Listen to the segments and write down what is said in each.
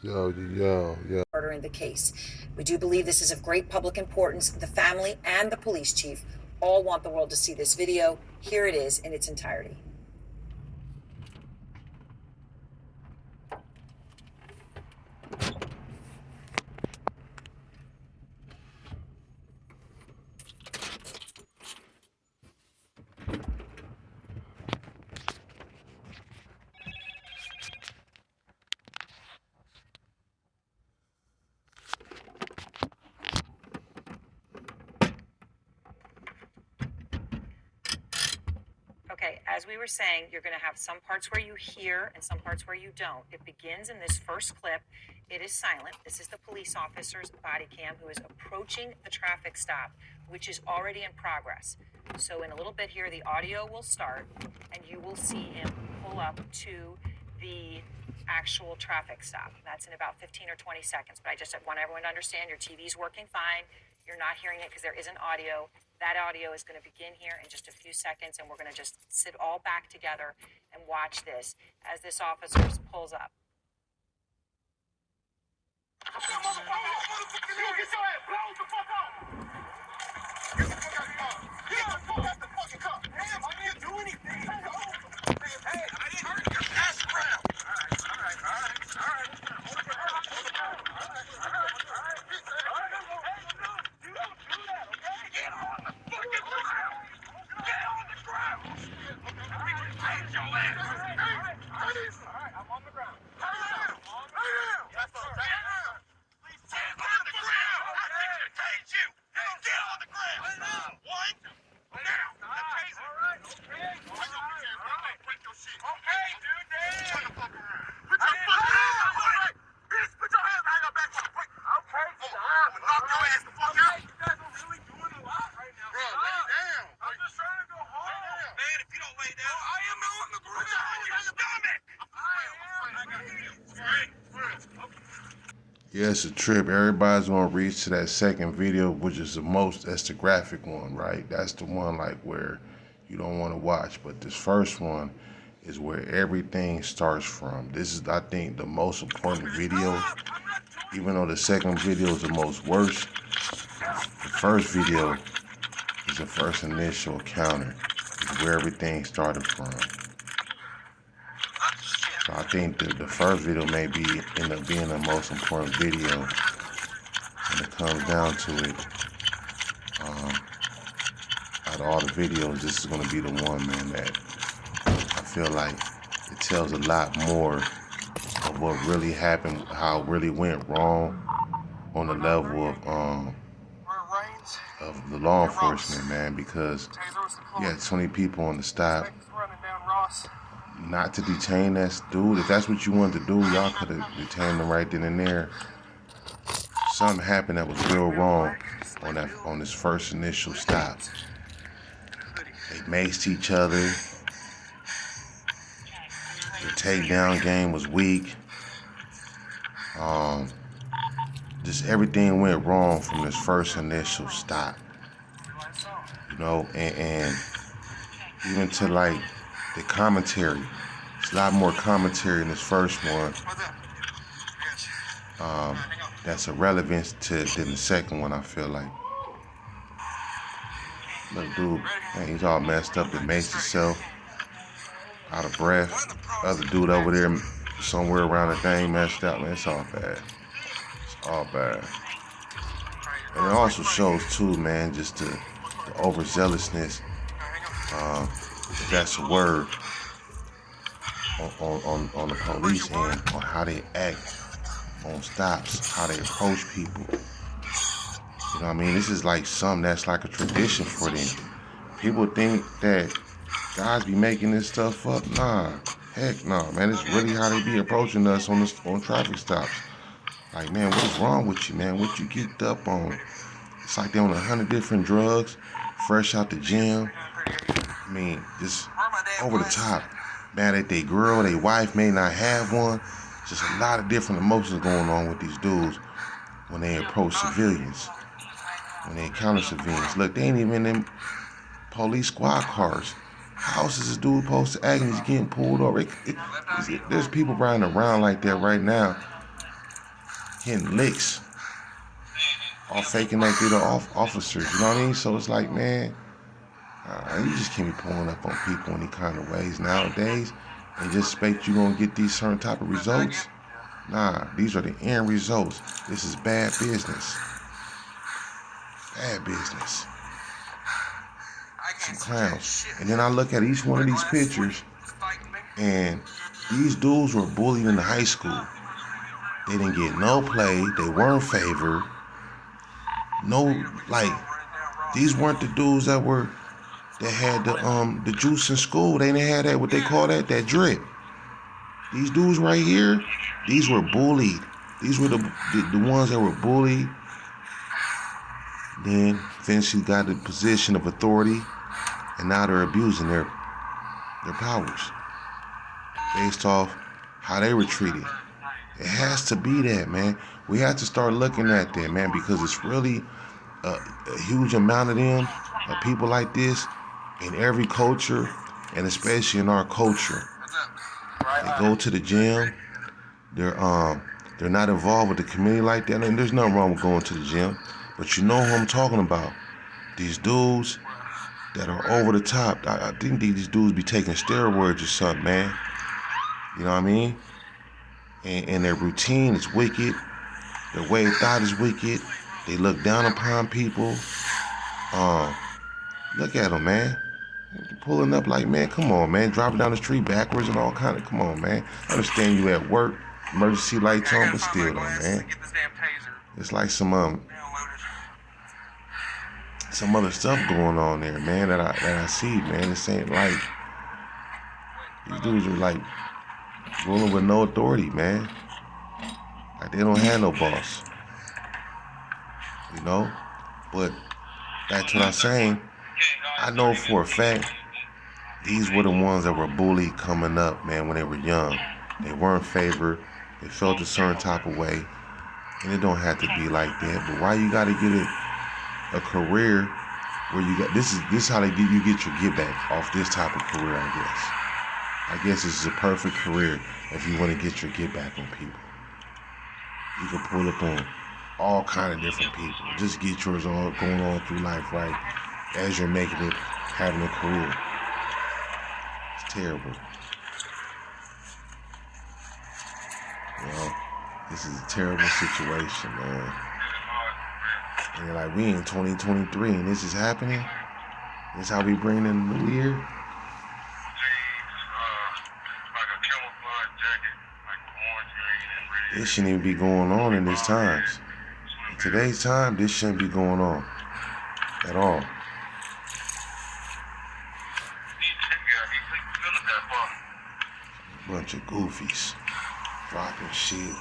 Yo. Murder in the case. We do believe this is of great public importance. The family and the police chief all want the world to see this video. Here it is in its entirety. Okay, as we were saying, you're going to have some parts where you hear and some parts where you don't. It begins in this first clip. It is silent. This is the police officer's body cam who is approaching the traffic stop, which is already in progress. So in a little bit here, the audio will start and you will see him pull up to the actual traffic stop. That's in about 15 or 20 seconds. But I just want everyone to understand your TV's working fine. You're not hearing it because there isn't audio. That audio is going to begin here in just a few seconds, and we're going to just sit all back together and watch this as this officer pulls up. Yeah, it's a trip. Everybody's gonna reach to that second video, which is that's the graphic one, right? That's the one like where you don't want to watch. But this first one is where everything starts from. This is, I think, the most important video. Even though the second video is the most worst, the first video is the first initial encounter. It's where everything started from. So I think the first video may end up being the most important video when it comes down to it. Out of all the videos, this is going to be the one, man, that I feel like it tells a lot more of what really happened, how it really went wrong on the level of the law enforcement, man, because you had 20 people on the stop. Not to detain that dude. If that's what you wanted to do, y'all could have detained him right then and there. Something happened that was real wrong on this first initial stop. They maced each other. The takedown game was weak. Just everything went wrong from this first initial stop. You know, and even to like the commentary. There's a lot more commentary in this first one that's irrelevant than the second one, I feel like. Look, dude, man, he's all messed up and maced himself, out of breath. Other dude over there somewhere around the thing messed up, man. It's all bad. It's all bad. And it also shows too, man, just the overzealousness, if that's a word, on the police end, on how they act on stops, how they approach people. You know what I mean? This is like something that's like a tradition for them. People think that guys be making this stuff up. Nah, heck no, man. It's really how they be approaching us on traffic stops. Like, man, what's wrong with you, man? What you geeked up on? It's like they on 100 different drugs, fresh out the gym. I mean, just over the top. Mad at their girl, their wife may not have one. Just a lot of different emotions going on with these dudes when they approach civilians, when they encounter civilians. Look, they ain't even in police squad cars. How else is this dude supposed to act and he's getting pulled over? There's people riding around like that right now hitting licks, all faking like they're the officers. You know what I mean? So it's like, man, you just can't be pulling up on people in any kind of ways nowadays and just expect you're going to get these certain type of results. Nah, these are the end results. This is bad business. Bad business. Some clowns. And then I look at each one of these pictures, and these dudes were bullied in high school. They didn't get no play. They weren't favored. No, like, these weren't the dudes that had the juice in school. They didn't have that, what they call that drip. These dudes right here, these were bullied. These were the ones that were bullied. Then eventually got the position of authority, and now they're abusing their powers based off how they were treated. It has to be that, man. We have to start looking at that, man, because it's really a huge amount of them, of people like this, in every culture, and especially in our culture. They go to the gym. They're not involved with the community like that, and there's nothing wrong with going to the gym. But you know who I'm talking about. These dudes that are over the top. I think these dudes be taking steroids or something, man. You know what I mean? And their routine is wicked. Their way of thought is wicked. They look down upon people. Look at them, man. Pulling up like, man, come on, man. Driving down the street backwards and all kind of, come on, man. I understand you at work, emergency lights on, but still, though, man. It's like some other stuff going on there, man, that I see, man. This ain't like, these dudes are like ruling with no authority, man. Like they don't have no boss, you know? But back to what I'm saying, I know for a fact these were the ones that were bullied coming up, man, when they were young. They weren't favored. They felt a certain type of way. And it don't have to be like that. But why you gotta get a career where you got this how you get your get back off this type of career, I guess. I guess this is a perfect career if you want to get your get back on people. You can pull up on all kind of different people. Just get yours all going on through life, right? As you're making it, having a career. It's terrible. You know, this is a terrible situation, man. And you're like, we in 2023 and this is happening? This how we bring in the new year? This shouldn't even be going on in these times. In today's time, this shouldn't be going on at all. Bunch of goofies dropping shit.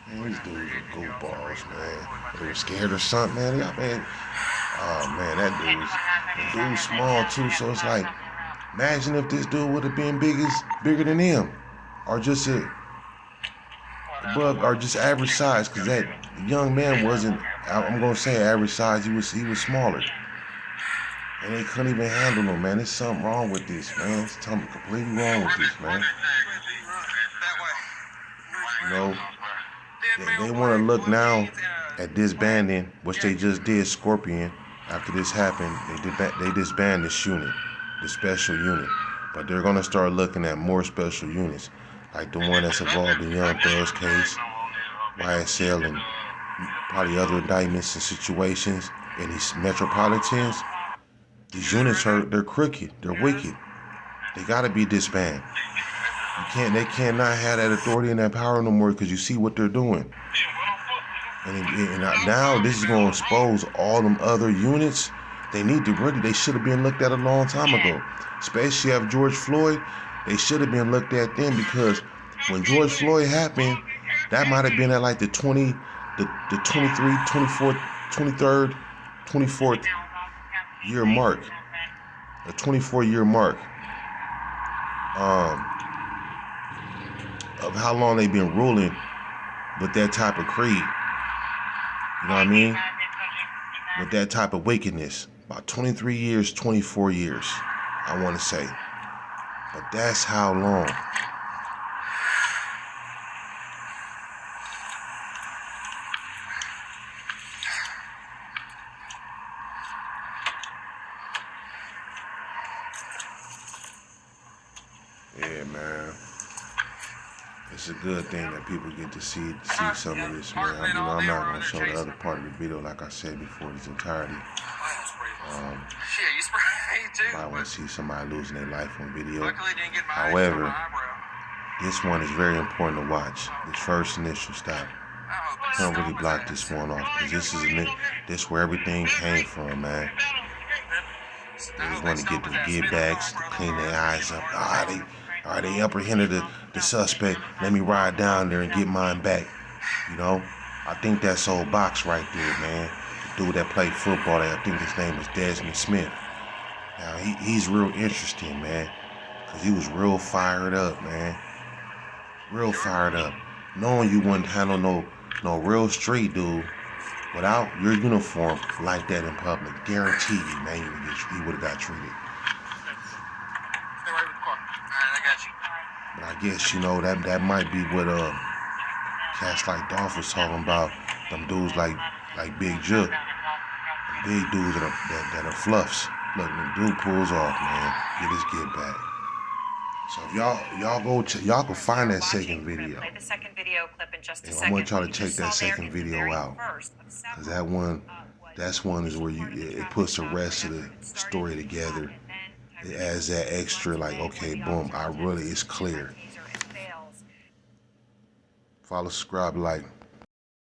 Man, these dudes are goofballs, man. They were scared or something, man. Oh man, that dude's small too. So it's like, imagine if this dude would have been bigger than him, or just above, or just average size. Because that young man wasn't. I'm gonna say average size. He was smaller, and they couldn't even handle him, man. There's something wrong with this, man. There's something completely wrong with this, man. You know, they want to look now at disbanding, which they just did. Scorpion, after this happened, they disbanded this unit, the special unit. But they're gonna start looking at more special units, like the one that's involved in Young Thug's case, YSL, and probably other indictments and situations in these metropolitans. These units they're crooked, they're wicked. They gotta be disbanded. They cannot have that authority and that power no more, because you see what they're doing. And now this is gonna expose all them other units. They should have been looked at a long time ago. Especially after George Floyd, they should have been looked at then, because when George Floyd happened, that might have been at like the 24th year mark, a 24-year mark of how long they've been ruling with that type of creed. You know what I mean? With that type of wickedness. About 23 years, 24 years, I want to say. But that's how long. it's a good thing that people get to see some of this, man. I'm not gonna show the other part of the video, like I said before, its entirety. I want to see somebody losing their life on video. However, this one is very important to watch. This first initial stop. I can't really block this one off because this where everything came from, man. They just want to get the get backs, to clean their eyes up. They apprehended the suspect. Let me ride down there and get mine back. You know, I think that's old box right there, man. The dude that played football, I think his name was Desmond Smith. Now he's real interesting, man, because he was real fired up, man. Real fired up. Knowing you wouldn't handle no real street dude without your uniform like that in public, guarantee you, man, he would have got treated. Stay right with the car. Alright, I got you. But I guess, you know, that might be what cats like Dolph was talking about. Them dudes like Big Jook. Big dudes that are fluffs. Look, when dude pulls off, man, get his get back. So if y'all can find that second video. Play the second video clip in just a And second. I want y'all to check that second video out, because that's one is where it puts the rest of the story together. It adds that extra, like, okay, boom, it's clear. Follow, subscribe, like.